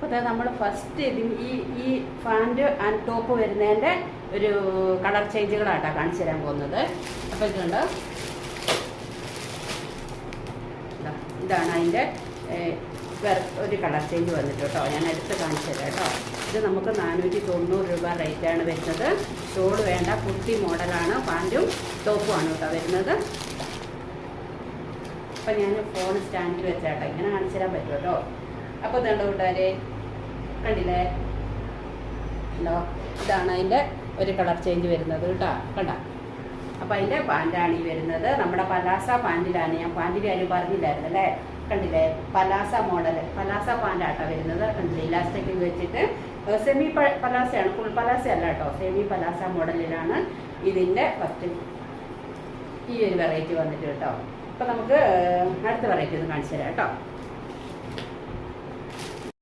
അപ്പോൾ നമ്മൾ ഫസ്റ്റ് ഈ പാൻറ് ആൻഡ് ടോപ്പ് വരുന്നതിൻ്റെ ഒരു കളർ ചേഞ്ചുകളായിട്ടാണ് കാണിച്ചു തരാൻ പോകുന്നത്. അപ്പോൾ ഇതുണ്ട്, ഇതാണ് അതിൻ്റെ ഒരു കളർ ചേഞ്ച് വന്നിട്ട് കേട്ടോ. ഞാൻ എടുത്ത് കാണിച്ചു തരാം കേട്ടോ. ഇത് നമുക്ക് 490 രൂപ റേറ്റാണ് വരുന്നത്. ഷോൾ വേണ്ട, കുർത്തി മോഡലാണ്, പാൻറ്റും ടോപ്പുമാണ് കേട്ടോ വരുന്നത്. അപ്പം ഞാൻ ഫോൺ സ്റ്റാൻഡിൽ വെച്ചാട്ടോ ഇങ്ങനെ കാണിച്ചു തരാൻ പറ്റും കേട്ടോ. അപ്പോൾ ഇതുണ്ട് കൂട്ടുകാരെ, കണ്ടില്ലേ? ഉണ്ടോ? ഇതാണ് അതിൻ്റെ ഒരു കളർ ചേഞ്ച് വരുന്നത് കേട്ടോ. കണ്ട, അപ്പോൾ അതിൻ്റെ പാൻറ്റാണ് ഈ വരുന്നത്. നമ്മുടെ പലാസ പാൻറ്റിലാണ്. ഞാൻ പാൻറ്റിൻ്റെ കാര്യം പറഞ്ഞില്ലായിരുന്നു അല്ലേ? കണ്ടില്ലേ? പലാസ മോഡൽ പലാസ പാൻറ്റാട്ടോ വരുന്നത്. കണ്ടില്ലേ? ഇലാസ്റ്റിക് വെച്ചിട്ട് സെമി പലാസയാണ്, ഫുൾ പലാസ അല്ല കേട്ടോ. സെമി പലാസ മോഡലിലാണ് ഇതിൻ്റെ ഫസ്റ്റ് ഈ ഒരു വെറൈറ്റി വന്നിട്ട് കേട്ടോ. അപ്പോൾ നമുക്ക് അടുത്ത വെറൈറ്റി ഒന്ന് കാണിച്ചു തരാം കേട്ടോ.